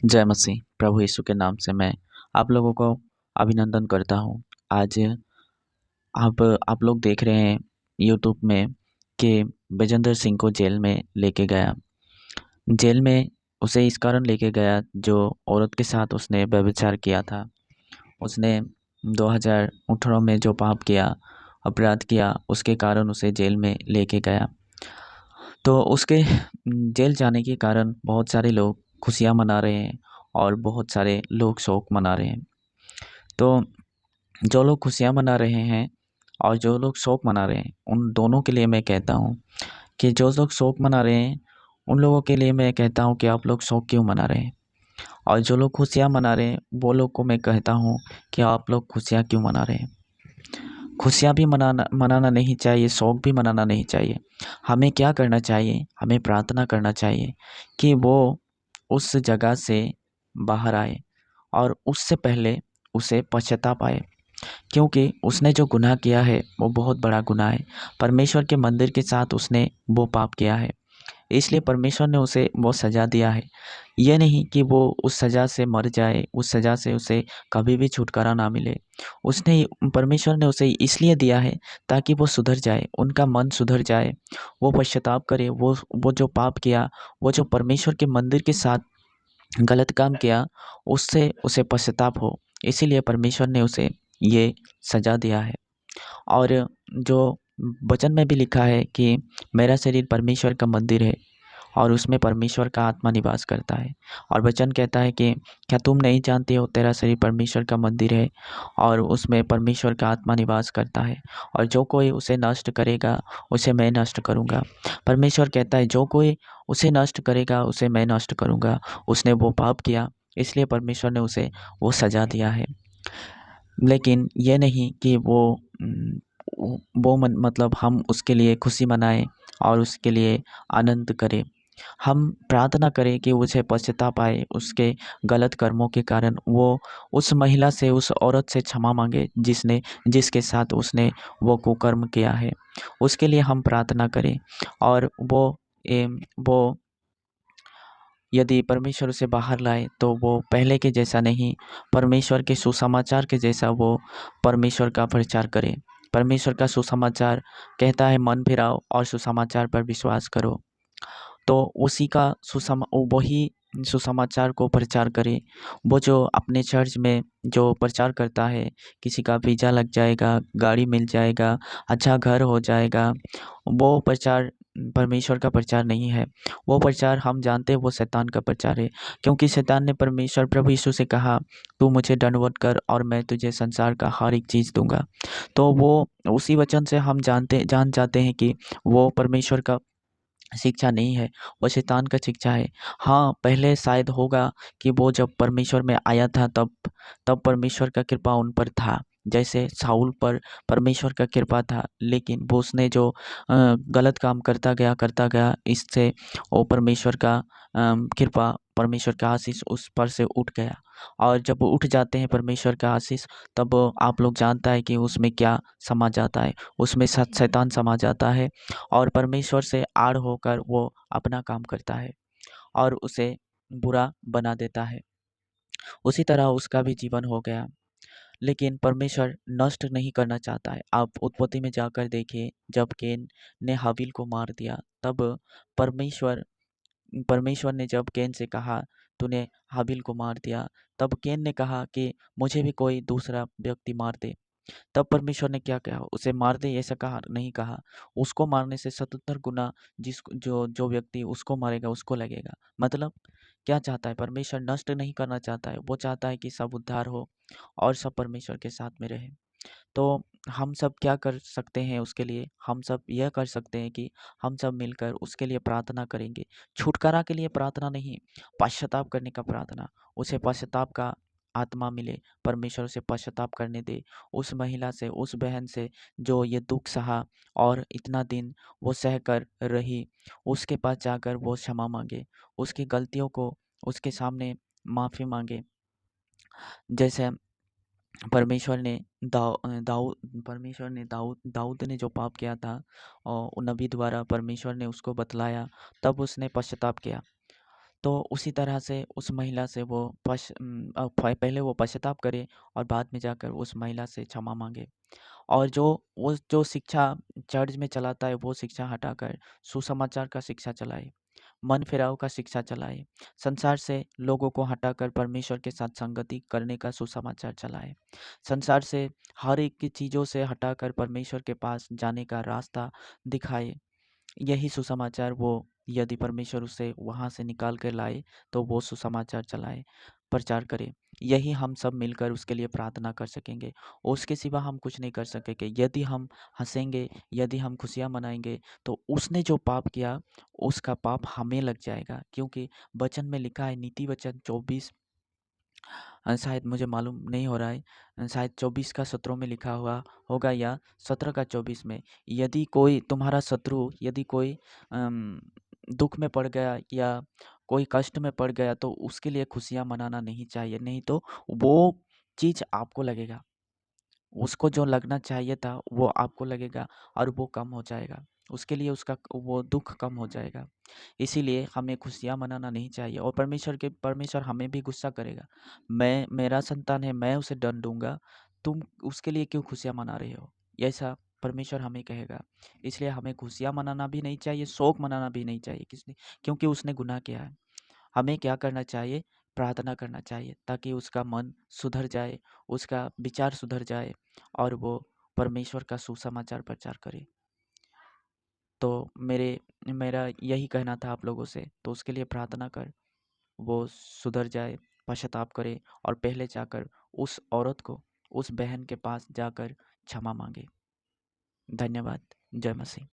जय मसीह प्रभु यीशु के नाम से मैं आप लोगों को अभिनंदन करता हूँ। आज आप लोग देख रहे हैं यूट्यूब में कि विजेंद्र सिंह को जेल में लेके गया। जेल में उसे इस कारण लेके गया जो औरत के साथ उसने व्यभिचार किया था। उसने 2018 में जो पाप किया, अपराध किया, उसके कारण उसे जेल में लेके गया। तो उसके जेल जाने के कारण बहुत सारे लोग खुशियाँ मना रहे हैं और बहुत सारे लोग शोक मना रहे हैं। तो जो लोग खुशियाँ मना रहे हैं और जो लोग शोक मना रहे हैं, उन दोनों के लिए मैं कहता हूँ कि जो लोग शोक मना रहे हैं, उन लोगों के लिए मैं कहता हूँ कि आप लोग शोक क्यों मना रहे हैं, और जो लोग खुशियाँ मना रहे हैं, वो लोग को मैं कहता हूँ कि आप लोग खुशियाँ क्यों मना रहे हैं। खुशियाँ भी मनाना मनाना नहीं चाहिए, शोक भी मनाना नहीं चाहिए। हमें क्या करना चाहिए? हमें प्रार्थना करना चाहिए कि वो उस जगह से बाहर आए और उससे पहले उसे पश्चाताप आए, क्योंकि उसने जो गुनाह किया है वो बहुत बड़ा गुनाह है। परमेश्वर के मंदिर के साथ उसने वो पाप किया है, इसलिए परमेश्वर ने उसे वो सज़ा दिया है। ये नहीं कि वो उस सज़ा से मर जाए, उस सज़ा से उसे कभी भी छुटकारा ना मिले। उसने परमेश्वर ने उसे इसलिए दिया है ताकि वो सुधर जाए, उनका मन सुधर जाए, वो पश्चाताप करे, वो जो पाप किया, वो जो परमेश्वर के मंदिर के साथ गलत काम किया, उससे उसे पश्चाताप हो। इसीलिए परमेश्वर ने उसे ये सज़ा दिया है। और जो वचन में भी लिखा है कि मेरा शरीर परमेश्वर का मंदिर है और उसमें परमेश्वर का आत्मा निवास करता है। और वचन कहता है कि क्या तुम नहीं जानते हो तेरा शरीर परमेश्वर का मंदिर है और उसमें परमेश्वर का आत्मा निवास करता है, और जो कोई उसे नष्ट करेगा उसे मैं नष्ट करूँगा। परमेश्वर कहता है जो कोई उसे नष्ट करेगा उसे मैं नष्ट करूँगा। उसने वो पाप किया, इसलिए परमेश्वर ने उसे वो सज़ा दिया है। लेकिन ये नहीं कि वो मतलब हम उसके लिए खुशी मनाएं और उसके लिए आनंद करें। हम प्रार्थना करें कि उसे पश्चाताप आए, उसके गलत कर्मों के कारण वो उस महिला से, उस औरत से क्षमा मांगे जिसके साथ उसने वो कुकर्म किया है। उसके लिए हम प्रार्थना करें और वो यदि परमेश्वर उसे बाहर लाए तो वो पहले के जैसा नहीं, परमेश्वर के सुसमाचार के जैसा वो परमेश्वर का प्रचार करे। परमेश्वर का सुसमाचार कहता है मन फिराओ और सुसमाचार पर विश्वास करो। तो उसी का वही सुसमाचार को प्रचार करे। वो जो अपने चर्च में जो प्रचार करता है, किसी का वीज़ा लग जाएगा, गाड़ी मिल जाएगा, अच्छा घर हो जाएगा, वो प्रचार परमेश्वर का प्रचार नहीं है। वो प्रचार हम जानते हैं वो शैतान का प्रचार है, क्योंकि शैतान ने परमेश्वर प्रभु यीशु से कहा, तू मुझे दंडवत कर और मैं तुझे संसार का हर एक चीज़ दूंगा। तो वो उसी वचन से हम जान जाते हैं कि वो परमेश्वर का शिक्षा नहीं है, वो शैतान का शिक्षा है। हाँ, पहले शायद होगा कि वो जब परमेश्वर में आया था तब परमेश्वर का कृपा उन पर था। जैसे शाऊल पर परमेश्वर का कृपा था, लेकिन वो उसने जो गलत काम करता गया, इससे वो परमेश्वर का कृपा, परमेश्वर का आशीष उस पर से उठ गया। और जब वो उठ जाते हैं परमेश्वर का आशीष, तब आप लोग जानता है कि उसमें क्या समा जाता है, उसमें शैतान समा जाता है और परमेश्वर से आड़ होकर वो अपना काम करता है और उसे बुरा बना देता है। उसी तरह उसका भी जीवन हो गया। लेकिन परमेश्वर नष्ट नहीं करना चाहता है। आप उत्पत्ति में जाकर देखिए, जब कैन ने हाबिल को मार दिया, तब परमेश्वर परमेश्वर ने जब कैन से कहा तूने हाबिल को मार दिया, तब कैन ने कहा कि मुझे भी कोई दूसरा व्यक्ति मार दे। तब परमेश्वर ने क्या कहा? उसे मार दे ऐसा कहा नहीं कहा। उसको मारने से 77 गुना जिसको जो जो व्यक्ति उसको मारेगा उसको लगेगा। मतलब क्या चाहता है? परमेश्वर नष्ट नहीं करना चाहता है। वो चाहता है कि सब उद्धार हो और सब परमेश्वर के साथ में रहें। तो हम सब क्या कर सकते हैं उसके लिए? हम सब यह कर सकते हैं कि हम सब मिलकर उसके लिए प्रार्थना करेंगे। छुटकारा के लिए प्रार्थना नहीं, पश्चाताप करने का प्रार्थना। उसे पश्चाताप का आत्मा मिले, परमेश्वर उसे पश्चाताप करने दे। उस महिला से, उस बहन से जो ये दुःख सहा और इतना दिन वो सहकर रही, उसके पास जाकर वो क्षमा माँगे। उसकी गलतियों को उसके सामने माफ़ी माँगे। जैसे परमेश्वर ने दाऊद ने जो पाप किया था और नबी द्वारा परमेश्वर ने उसको बतलाया, तब उसने पश्चाताप किया। तो उसी तरह से उस महिला से वो पहले वो पश्चाताप करे और बाद में जाकर उस महिला से क्षमा मांगे। और जो शिक्षा चर्च में चलाता है वो शिक्षा हटाकर सुसमाचार का शिक्षा चलाए, मन फिराव का शिक्षा चलाए, संसार से लोगों को हटाकर परमेश्वर के साथ संगति करने का सुसमाचार चलाए, संसार से हर एक की चीज़ों से हटाकर परमेश्वर के पास जाने का रास्ता दिखाए। यही सुसमाचार वो, यदि परमेश्वर उसे वहाँ से निकाल कर लाए तो वो सुसमाचार चलाए, प्रचार करे। यही हम सब मिलकर उसके लिए प्रार्थना कर सकेंगे। उसके सिवा हम कुछ नहीं कर सकेंगे। यदि हम हँसेंगे, यदि हम खुशियाँ मनाएँगे तो उसने जो पाप किया उसका पाप हमें लग जाएगा, क्योंकि वचन में लिखा है, नीति वचन 24 शायद मुझे मालूम नहीं हो रहा है, शायद 24 का 17 में लिखा हुआ होगा या 17 का 24 में, यदि कोई तुम्हारा शत्रु, यदि कोई दुख में पड़ गया या कोई कष्ट में पड़ गया तो उसके लिए खुशियाँ मनाना नहीं चाहिए, नहीं तो वो चीज़ आपको लगेगा, उसको जो लगना चाहिए था वो आपको लगेगा और वो कम हो जाएगा, उसके लिए उसका वो दुख कम हो जाएगा। इसीलिए हमें खुशियाँ मनाना नहीं चाहिए और परमेश्वर हमें भी गुस्सा करेगा। मैं मेरा संतान है, मैं उसे दंड दूँगा, तुम उसके लिए क्यों खुशियाँ मना रहे हो? ऐसा परमेश्वर हमें कहेगा। इसलिए हमें खुशियाँ मनाना भी नहीं चाहिए, शोक मनाना भी नहीं चाहिए, किसने, क्योंकि उसने गुनाह किया है। हमें क्या करना चाहिए? प्रार्थना करना चाहिए ताकि उसका मन सुधर जाए, उसका विचार सुधर जाए और वो परमेश्वर का सुसमाचार प्रचार करे। तो मेरा यही कहना था आप लोगों से, तो उसके लिए प्रार्थना कर, वो सुधर जाए, पश्चाताप करे और पहले जाकर उस औरत को, उस बहन के पास जाकर क्षमा मांगे। धन्यवाद। जय मसीह।